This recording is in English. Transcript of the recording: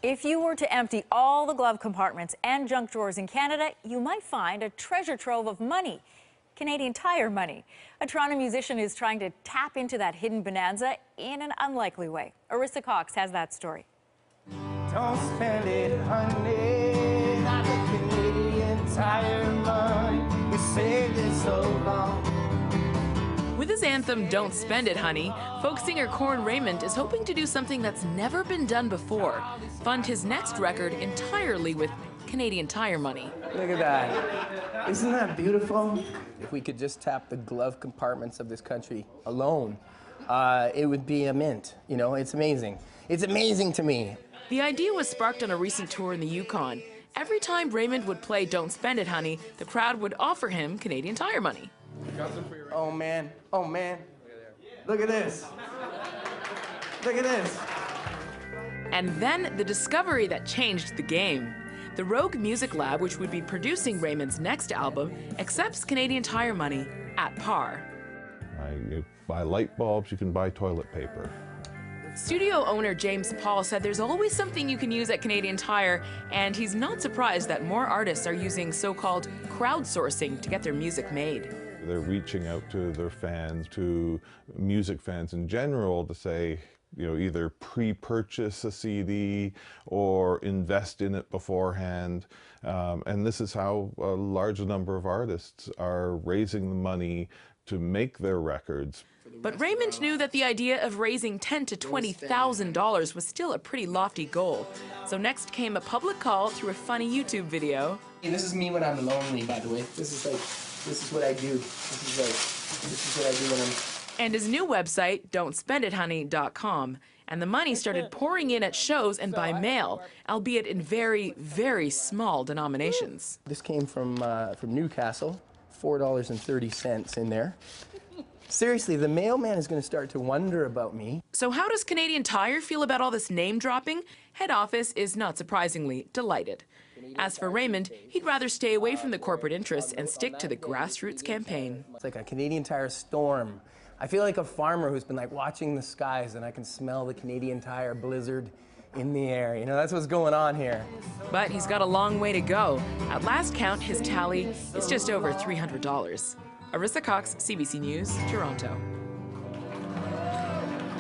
If you were to empty all the glove compartments and junk drawers in Canada, you might find a treasure trove of money. Canadian Tire money. A Toronto musician is trying to tap into that hidden bonanza in an unlikely way. Arissa Cox has that story. Don't spend it, honey, not the Canadian Tire money. We saved it so long. With his anthem, Don't Spend It, Honey, folk singer Corn Raymond is hoping to do something that's never been done before, fund his next record entirely with Canadian Tire money. Look at that. Isn't that beautiful? If we could just tap the glove compartments of this country alone, it would be a mint. You know, it's amazing. It's amazing to me. The idea was sparked on a recent tour in the Yukon. Every time Raymond would play Don't Spend It, Honey, the crowd would offer him Canadian Tire money. Oh man, oh man. Look at this. Look at this. And then the discovery that changed the game. The Rogue Music Lab, which would be producing Raymond's next album, accepts Canadian Tire money at par. You buy light bulbs, you can buy toilet paper. Studio owner James Paul said there's always something you can use at Canadian Tire, and he's not surprised that more artists are using so-called crowdsourcing to get their music made. They're reaching out to their fans, to music fans in general, to say, you know, either pre-purchase a CD or invest in it beforehand. And this is how a large number of artists are raising the money to make their records. But Raymond knew that the idea of raising $10,000 to $20,000 was still a pretty lofty goal. So next came a public call through a funny YouTube video. And this is me when I'm lonely, by the way. This is what I do. This is what I do when I'm... And his new website, don'tspendithoney.com. And the money started pouring in at shows and by mail, albeit in very, very small denominations. This came from Newcastle, $4.30 in there. Seriously, the mailman is going to start to wonder about me. So how does Canadian Tire feel about all this name dropping? Head office is not surprisingly delighted. As for Raymond, he'd rather stay away from the corporate interests and stick to the grassroots campaign. It's like a Canadian Tire storm. I feel like a farmer who's been like watching the skies, and I can smell the Canadian Tire blizzard in the air. You know, that's what's going on here. But he's got a long way to go. At last count, his tally is just over $300. Arissa Cox, CBC News, Toronto.